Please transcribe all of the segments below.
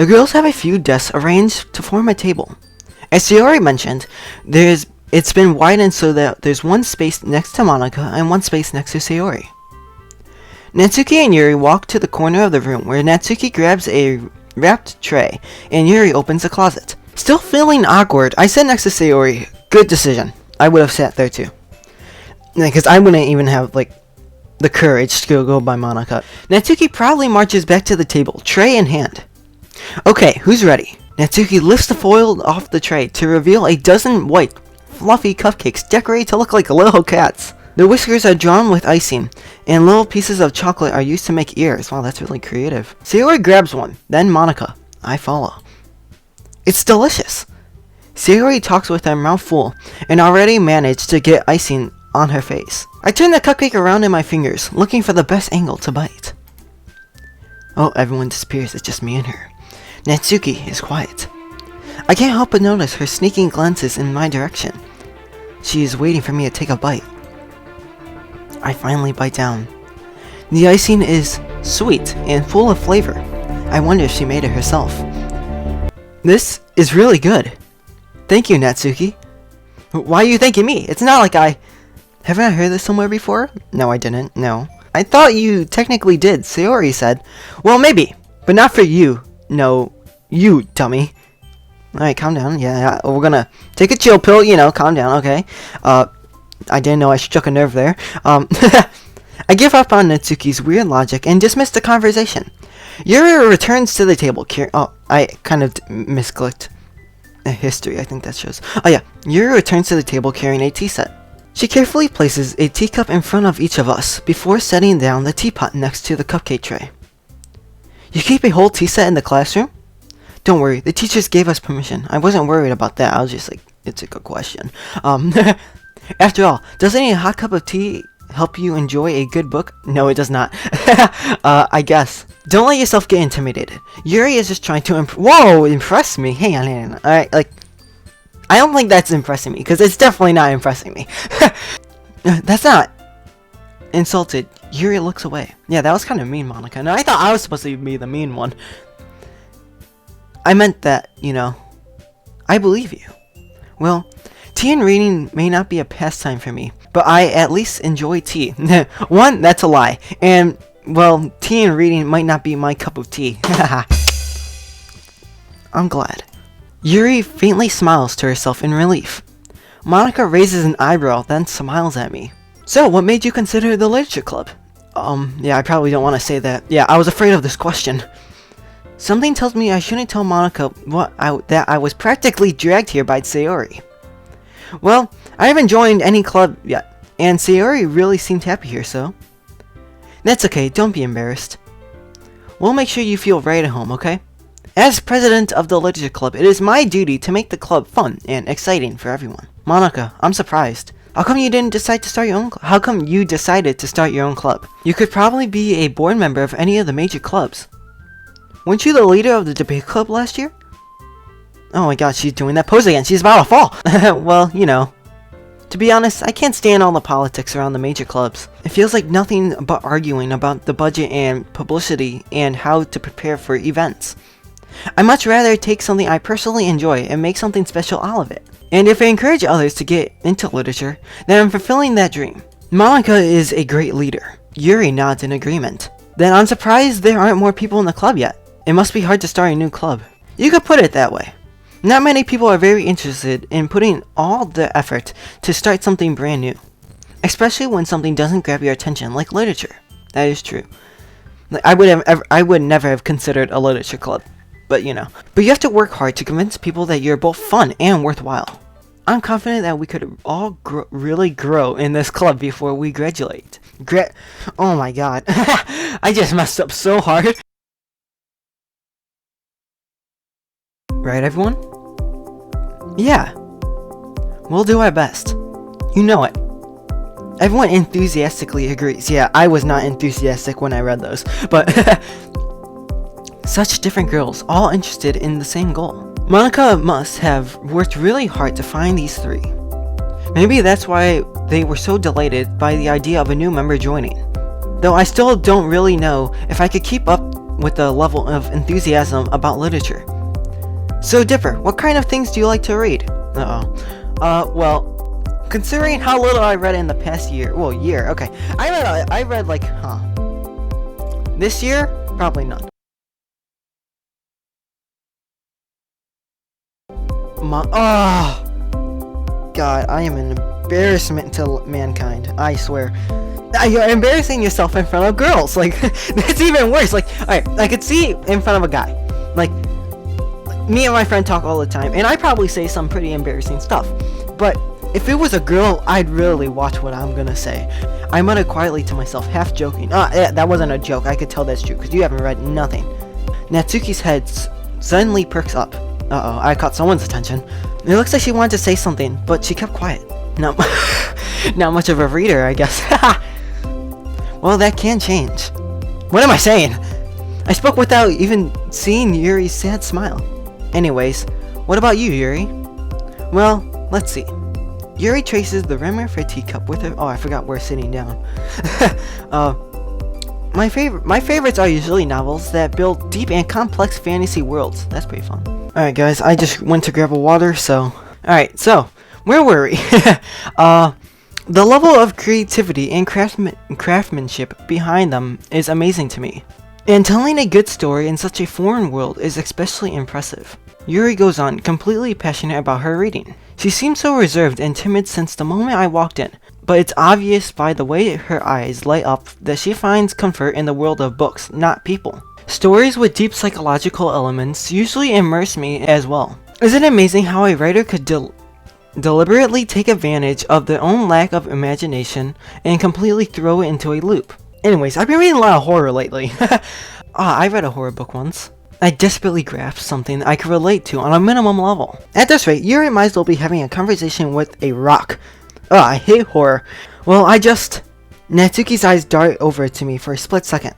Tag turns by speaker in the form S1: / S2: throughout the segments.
S1: The girls have a few desks arranged to form a table. As Sayori mentioned, it's been widened so that there's one space next to Monica and one space next to Sayori. Natsuki and Yuri walk to the corner of the room where Natsuki grabs a wrapped tray and Yuri opens the closet. Still feeling awkward, I sit next to Sayori. Good decision. I would have sat there too. Because I wouldn't even have, the courage to go by Monica. Natsuki proudly marches back to the table, tray in hand. Okay, who's ready? Natsuki lifts the foil off the tray to reveal a dozen white, fluffy cupcakes decorated to look like little cats. The whiskers are drawn with icing, and little pieces of chocolate are used to make ears. Wow, that's really creative. Sayori grabs one, then Monica. I follow. It's delicious. Sayori talks with her mouth full, and already managed to get icing on her face. I turn the cupcake around in my fingers, looking for the best angle to bite. Oh, everyone disappears. It's just me and her. Natsuki is quiet. I can't help but notice her sneaking glances in my direction. She is waiting for me to take a bite. I finally bite down. The icing is sweet and full of flavor. I wonder if she made it herself. This is really good. Thank you, Natsuki. Why are you thanking me? It's not like Haven't I heard this somewhere before? No, I didn't. No. I thought you technically did, Sayori said. Well, maybe, but not for you. No, you, dummy. Alright, calm down. Yeah, we're gonna take a chill pill, calm down, okay? I didn't know I struck a nerve there. I give up on Natsuki's weird logic and dismiss the conversation. Yuri returns to the table. I kind of misclicked. History, I think that shows. Oh yeah, Yuri returns to the table carrying a tea set. She carefully places a teacup in front of each of us before setting down the teapot next to the cupcake tray. You keep a whole tea set in the classroom? Don't worry, the teachers gave us permission. I wasn't worried about that. I was just like, it's a good question. After all, doesn't a hot cup of tea help you enjoy a good book? No, it does not. I guess. Don't let yourself get intimidated. Yuri is just trying to impress me. Hang on. Alright, I don't think that's impressing me, because it's definitely not impressing me. That's not. Insulted, Yuri looks away. Yeah, that was kind of mean, Monica. No, I thought I was supposed to be the mean one. I meant that, I believe you. Well, tea and reading may not be a pastime for me, but I at least enjoy tea. One, that's a lie. And, well, tea and reading might not be my cup of tea. I'm glad. Yuri faintly smiles to herself in relief. Monica raises an eyebrow, then smiles at me. So, what made you consider the literature club? Yeah, I probably don't want to say that. Yeah, I was afraid of this question. Something tells me I shouldn't tell Monica that I was practically dragged here by Sayori. Well, I haven't joined any club yet, and Sayori really seemed happy here, so... That's okay, don't be embarrassed. We'll make sure you feel right at home, okay? As president of the literature club, it is my duty to make the club fun and exciting for everyone. Monica, I'm surprised. How come you didn't decide to start your own How come you decided to start your own club? You could probably be a board member of any of the major clubs. Weren't you the leader of the debate club last year? Oh my god, she's doing that pose again. She's about to fall. Well, To be honest, I can't stand all the politics around the major clubs. It feels like nothing but arguing about the budget and publicity and how to prepare for events. I'd much rather take something I personally enjoy and make something special out of it. And if I encourage others to get into literature, then I'm fulfilling that dream. Monica is a great leader. Yuri nods in agreement. Then I'm surprised there aren't more people in the club yet. It must be hard to start a new club. You could put it that way. Not many people are very interested in putting all the effort to start something brand new. Especially when something doesn't grab your attention like literature. That is true. I would never have considered a literature club. But you have to work hard to convince people that you're both fun and worthwhile. I'm confident that we could all really grow in this club before we graduate. Oh my god. I just messed up so hard. Right, everyone? Yeah. We'll do our best. You know it. Everyone enthusiastically agrees. Yeah, I was not enthusiastic when I read those. But... Such different girls, all interested in the same goal. Monica must have worked really hard to find these three. Maybe that's why they were so delighted by the idea of a new member joining. Though I still don't really know if I could keep up with a level of enthusiasm about literature. So Dipper, what kind of things do you like to read? Well, considering how little I read in the past year, okay, I read like, this year, probably none. God, I am an embarrassment to mankind, I swear. You're embarrassing yourself in front of girls, like, that's even worse. Like, alright, I could see in front of a guy, like, me and my friend talk all the time, and I probably say some pretty embarrassing stuff, but if it was a girl, I'd really watch what I'm gonna say. I muttered quietly to myself, half joking. Yeah, that wasn't a joke, I could tell that's true, because you haven't read nothing. Natsuki's head suddenly perks up. I caught someone's attention. It looks like she wanted to say something, but she kept quiet. Not much of a reader, I guess. Well, that can change. What am I saying? I spoke without even seeing Yuri's sad smile. Anyways, what about you, Yuri? Well, let's see. Yuri traces the rim of her teacup with her. Oh, I forgot we're sitting down. My favorites are usually novels that build deep and complex fantasy worlds. That's pretty fun. Alright guys, I just went to grab a water, so... Alright, so, where were we? The level of creativity and craftsmanship behind them is amazing to me. And telling a good story in such a foreign world is especially impressive. Yuri goes on, completely passionate about her reading. She seems so reserved and timid since the moment I walked in, but it's obvious by the way her eyes light up that she finds comfort in the world of books, not people. Stories with deep psychological elements usually immerse me as well. Isn't it amazing how a writer could deliberately take advantage of their own lack of imagination and completely throw it into a loop? Anyways, I've been reading a lot of horror lately. I read a horror book once. I desperately grasped something I could relate to on a minimum level. At this rate, Yuri might as well be having a conversation with a rock. I hate horror. Well, Natsuki's eyes dart over to me for a split second.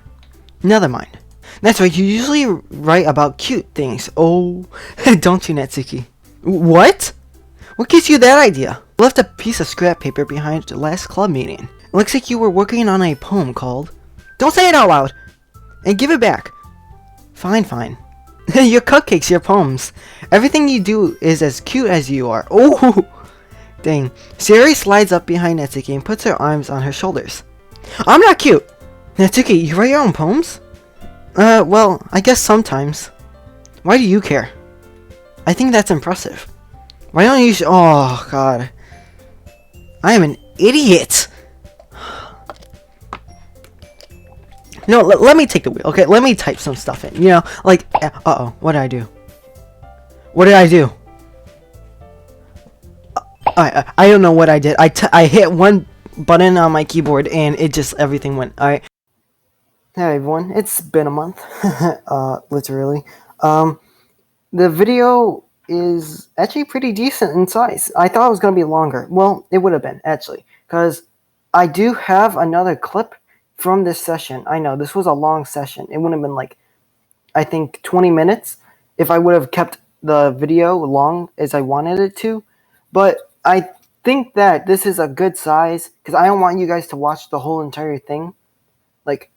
S1: Never mind. That's right, you usually write about cute things. Oh, don't you, Natsuki? What? What gives you that idea? I left a piece of scrap paper behind the last club meeting. It looks like you were working on a poem called... Don't say it out loud! And give it back. Fine. Your cupcakes, your poems. Everything you do is as cute as you are. Oh! Dang. Sayori slides up behind Natsuki and puts her arms on her shoulders. I'm not cute! Natsuki, you write your own poems? Well, I guess sometimes. Why do you care? I think that's impressive. Why don't you oh, God. I am an idiot! No, let me take the wheel, okay? Let me type some stuff in, you know? Like, uh-oh, what did I do? What did I do? I don't know what I did. I hit one button on my keyboard and it just, everything went, alright. Hey everyone, it's been a month, literally. The video is actually pretty decent in size. I thought it was going to be longer. Well, it would have been, actually, because I do have another clip from this session. I know, this was a long session. It would have been like, I think, 20 minutes if I would have kept the video long as I wanted it to. But I think that this is a good size, because I don't want you guys to watch the whole entire thing. Like,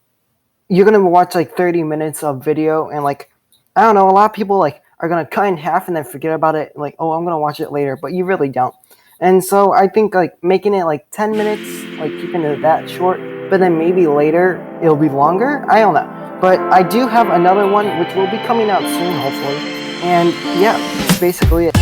S1: you're going to watch like 30 minutes of video, and like, I don't know, a lot of people like are going to cut in half and then forget about it. Like, oh, I'm going to watch it later, but you really don't. And so I think like making it like 10 minutes, like keeping it that short, but then maybe later it'll be longer. I don't know. But I do have another one which will be coming out soon, hopefully. And yeah, that's basically it.